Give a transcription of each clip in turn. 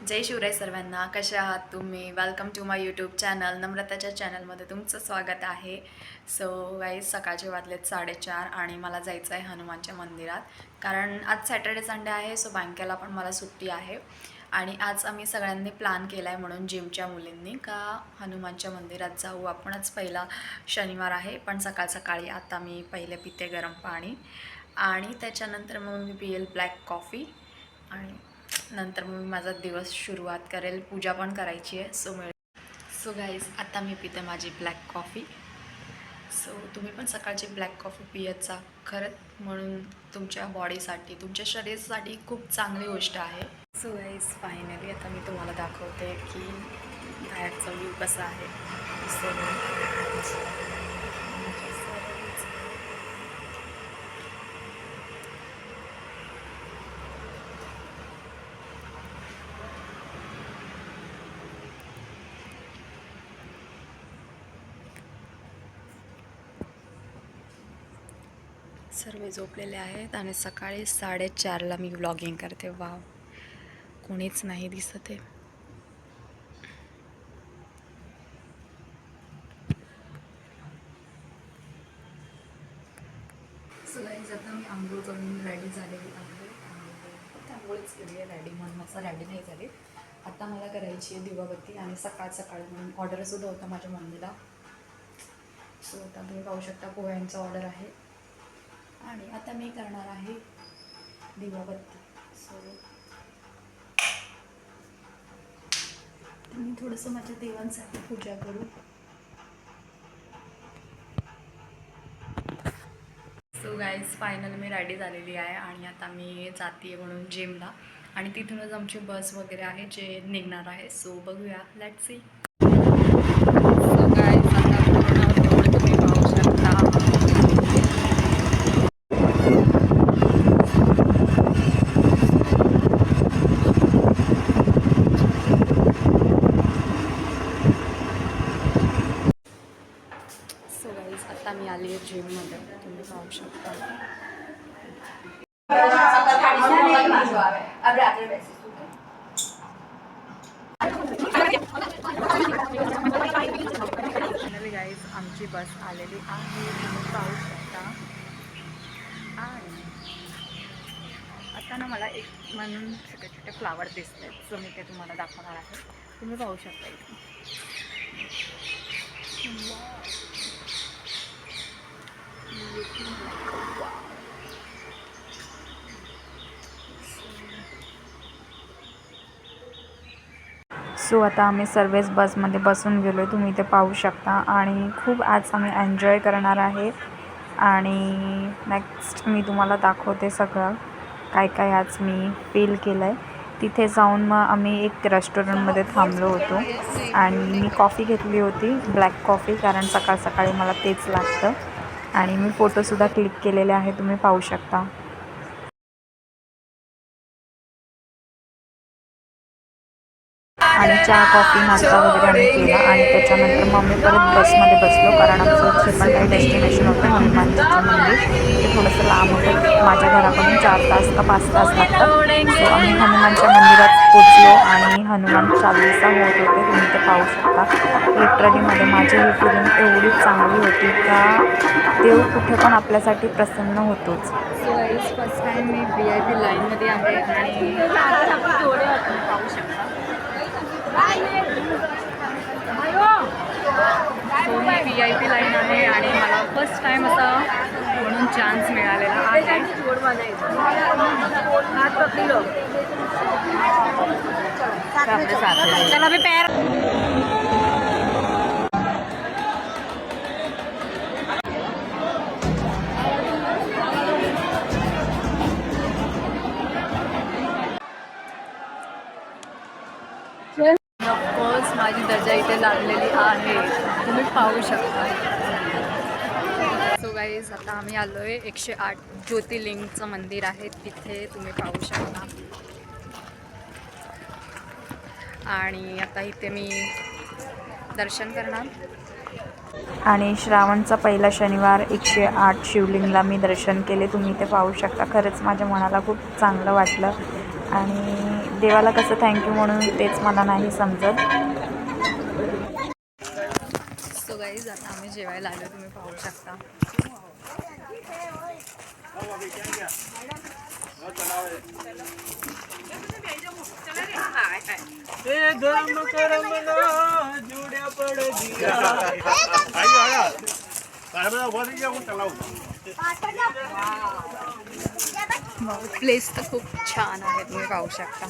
जय शिवराय सर्वांना. कसे आहात तुम्ही? Welcome to my YouTube channel. नम्रताच्या चॅनलमध्ये तुमचं स्वागत आहे. सो गाईज, सकाळचे वाजलेत 4:30 आणि मला जायचं आहे हनुमानच्या मंदिरात. कारण आज सॅटर्डे संडे आहे, सो बँकेला पण मला सुट्टी आहे. आणि आज आम्ही सगळ्यांनी प्लॅन केला आहे म्हणून जिमच्या मुलींनी का हनुमानच्या मंदिरात जाऊ. आपणच पहिला शनिवार आहे, पण सकाळ सकाळी आता मी पहिले पिते गरम पाणी आणि त्याच्यानंतर मग मी पिएल ब्लॅक कॉफी आणि नंतर मग मी माझा दिवस सुरुवात करेल. पूजा पण करायची आहे. सो गाईज, आता मी पिते माझी ब्लॅक कॉफी. सो तुम्ही पण सकाळची ब्लॅक कॉफी पियत जा. खरंच म्हणून तुमच्या बॉडीसाठी, तुमच्या शरीरासाठी खूप चांगली गोष्ट आहे. सो गाईज, फायनली आता मी तुम्हाला दाखवते की बाहेरचा व्ह्यू कसा आहे. सो सर्व झोपलेले आहेत आणि सकाळी 4:30ला मी व्लॉगिंग करते. वाव, कोणीच नाही दिसत आहे. सो गाईज, आता मी आंघोळ करून रेडी झालेली आहे. फक्त आंघोळीच केली आहे, रेडी म्हणून असं रेडी नाही झाली. आता मला करायची आहे दिवाबत्ती आणि सकाळ सकाळी म्हणून ऑर्डरसुद्धा होता माझ्या मम्मीला. सो आता तुम्ही पाहू शकता पोह्यांचा ऑर्डर आहे आणि आता मी करणार आहे दिवाबत्ती. सो मी थोडंसं माझ्या देवांसाठी पूजा करू. सो गाईज, फायनल मी रेडी झालेली आहे आणि आता मी जाते म्हणून जिमला आणि तिथूनच आमची बस वगैरे आहे जे निघणार आहे. सो बघूया, लेट्स सी. सो गाईज, आता पूर्ण तुम्ही पाहू शकता. सो गाईज, आता मी आली आहे जिममध्ये, तुम्ही पाहू शकता. फायनली गाईज, आमची बस आलेली आहे, तुम्ही पाहू शकता. आणि आता ना मला एक म्हणून छोटे छोटे फ्लावर दिसत आहेत, सो मी ते तुम्हाला दाखवणार आहे. तुम्ही पाहू शकता इथे. सो आता आम्ही सर्वच बसमध्ये बसून गेलो आहे, तुम्ही ते पाहू शकता. आणि खूप आज आम्ही एन्जॉय करणार आहे. आणि नेक्स्ट मी तुम्हाला दाखवते सगळं काय काय आज मी फील केलं आहे. तिथे जाऊन मग आम्ही एक रेस्टॉरंटमध्ये थांबलो होतो आणि मी कॉफी घेतली होती, ब्लॅक कॉफी, कारण सकाळ सकाळी मला तेच लागतं. आणि मी फोटोसुद्धा क्लिक केलेले आहे, तुम्ही पाहू शकता. आणि चहा, कॉफी, नाश्ता वगैरे आम्ही केला आणि त्याच्यानंतर मग आम्ही परत बसमध्ये बसलो, कारण आमचं जे पण काही डेस्टिनेशन होतं हनुमानजीचं मंदिर ते थोडंसं लांब होतं. माझ्या घराकडून 4 तास का 5 तास लागतात. सो आम्ही हनुमानच्या मंदिरात पोचलो आणि हनुमान चालीसा होत होते, तुम्ही ते पाहू शकता. लिटरलीमध्ये माझी ही फिलिंग एवढी चांगली होती का देव कुठे पण आपल्यासाठी प्रसन्न होतोच. सो गाईज, फर्स्ट टाईम मी VIP लाईनमध्ये आहे आणि पाहू शकता. सो ही VIP लाईन आहे आणि मला फर्स्ट टाईम असा म्हणून चान्स मिळालेला आहे. त्याला मी पैर ऑफकोर्स माझी दर्जा इथे लागलेली आहे, तुम्ही पाहू शकता. सो गाईज, आता आम्ही आलो आहे 108 ज्योतिर्लिंगचं मंदिर आहे तिथे, तुम्ही पाहू शकता. आणि आता इथे मी दर्शन करणार. आणि श्रावणचा पहिला शनिवार 108 शिवलिंगला मी दर्शन केले, तुम्ही ते पाहू शकता. खरंच माझ्या मनाला खूप चांगलं वाटलं आणि देवाला कसं थँक्यू म्हणून तेच मला नाही समजत. सो गाईज आता आम्ही जेवायला आलो, तुम्ही पाहू शकता. प्लेस तर खूप छान आहे, तुम्ही पाहू शकता.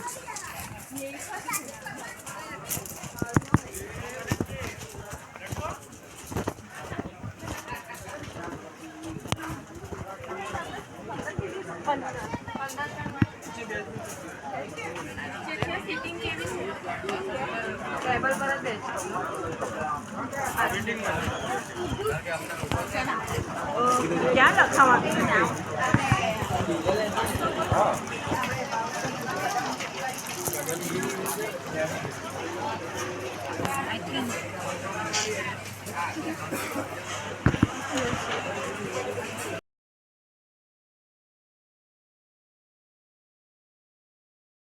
क्या रखा हुआ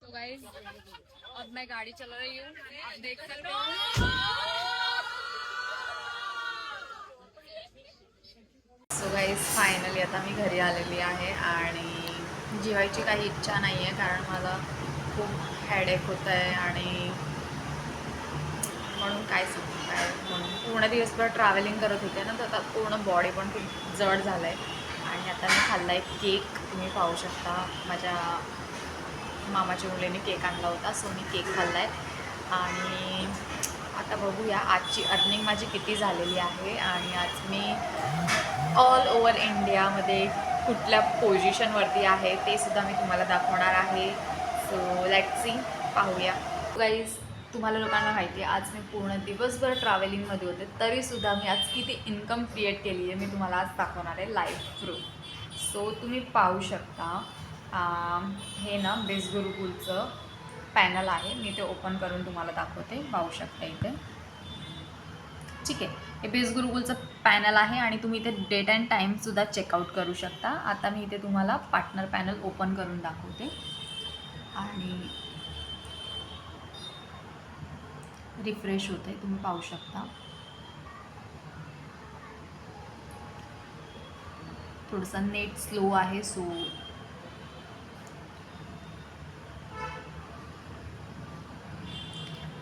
तो गाइस अब मैं गाड़ी चला रही हूँ, आप देख सकते हो. सो गाइस फायनली आता मी घरी आलेली आहे आणि जेवायची काही इच्छा नाही आहे, कारण मला खूप हेडेक होत आहे आणि म्हणून काय सांगू काय म्हणून पूर्ण दिवसभर ट्रॅव्हलिंग करत होते ना, तर आता पूर्ण बॉडी पण खूप जड झालं आहे. आणि आता मी खाल्ला आहे केक, तुम्ही पाहू शकता. माझ्या मामाच्या मुलीने केक आणला होता, सो मी केक खाल्ला आहे. आणि आता बघूया आजची अर्निंग माझी किती झालेली आहे आणि आज मी ऑल ओव्हर इंडियामध्ये कुठल्या पोझिशनवरती आहे ते सुद्धा मी तुम्हाला दाखवणार आहे. सो लेट्स सी, पाहूया. गाईज तुम्हाला लोकांना माहिती आहे आज मी पूर्ण दिवसभर ट्रॅव्हलिंगमध्ये होते, तरीसुद्धा मी आज किती इन्कम क्रिएट केली आहे मी तुम्हाला आज दाखवणार आहे लाईव्ह प्रूफ. सो तुम्ही पाहू शकता. हे ना बेस गुरुकुलचं पॅनल आहे, मी ते ओपन करून तुम्हाला दाखवते. पाहू शकता इथे, ठीक आहे. हे बेस गुरुकुलचं पॅनल आहे आणि तुम्ही इथे डेट अँड टाईमसुद्धा चेकआउट करू शकता. आता मी इथे तुम्हाला पार्टनर पॅनल ओपन करून दाखवते आणि रिफ्रेश होते, तुम्ही पाहू शकता. थोडंसं नेट स्लो आहे, सो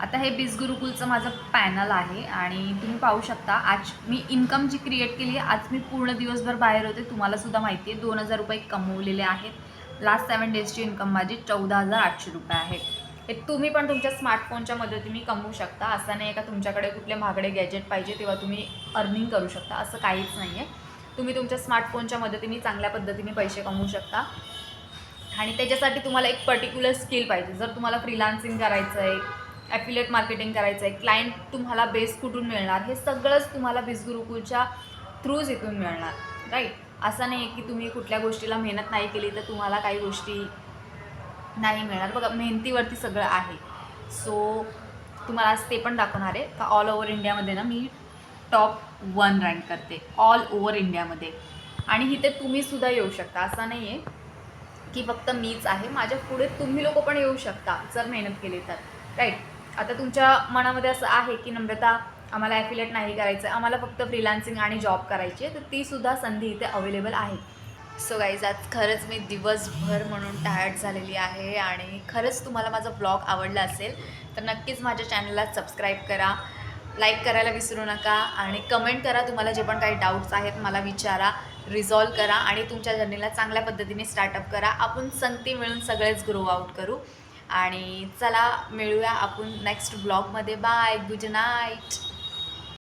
आता हे बेस गुरुकुलचं माझं पॅनल आहे आणि तुम्ही पाहू शकता आज मी इन्कम जी क्रिएट केली आहे. आज मी पूर्ण दिवसभर बाहेर होते, तुम्हालासुद्धा माहिती आहे. 2000 रुपये कमवलेले आहेत. लास्ट 7 डेजची इन्कम माझी 14,800 रुपये आहे. हे तुम्ही पण तुमच्या स्मार्टफोनच्या मदतीने कमवू शकता. असं नाही आहे का तुमच्याकडे कुठले महागडे गॅजेट पाहिजे तेव्हा तुम्ही अर्निंग करू शकता, असं काहीच नाही आहे. तुम्ही तुमच्या स्मार्टफोनच्या मदतीने चांगल्या पद्धतीने पैसे कमवू शकता. आणि त्याच्यासाठी तुम्हाला एक पर्टिक्युलर स्किल पाहिजे. जर तुम्हाला फ्रीलान्सिंग करायचं आहे, ॲफिलिएट मार्केटिंग करायचं आहे, क्लायंट तुम्हाला बेस कुठून मिळणार, हे सगळंच तुम्हाला बेस गुरुकुलच्या थ्रूज इथून मिळणार, राईट. असं नाही आहे की तुम्ही कुठल्या गोष्टीला मेहनत नाही केली तर तुम्हाला काही गोष्टी नाही मिळणार. बघा मेहनतीवरती सगळं आहे. सो तुम्हाला आज ते पण दाखवणार आहे का ऑल ओव्हर इंडियामध्ये ना मी टॉप 1 रँक करते ऑल ओव्हर इंडियामध्ये. आणि इथे तुम्हीसुद्धा येऊ शकता, असं नाही आहे की फक्त मीच आहे. माझ्या पुढे तुम्ही लोक पण येऊ शकता जर मेहनत केली तर, राईट. आता तुमच्या मनामध्ये असं आहे की नम्रता आम्हाला ॲफिलेट नाही करायचं, आम्हाला फक्त फ्रीलान्सिंग आणि जॉब करायची आहे, तर तीसुद्धा संधी इथे अवेलेबल आहे. सो गाईज आज खरंच मी दिवसभर म्हणून टायर्ड झालेली आहे आणि खरंच तुम्हाला माझा ब्लॉग आवडला असेल तर नक्कीच माझ्या चॅनलला सबस्क्राईब करा, लाईक करायला विसरू नका आणि कमेंट करा. तुम्हाला जे पण काही डाऊट्स आहेत मला विचारा, रिझॉल्व करा आणि तुमच्या जर्नीला चांगल्या पद्धतीने स्टार्टअप करा. आपण संगती मिळून सगळेच ग्रो आउट करू. आणि चला मिळूया आपण नेक्स्ट ब्लॉगमध्ये. Bye, good night.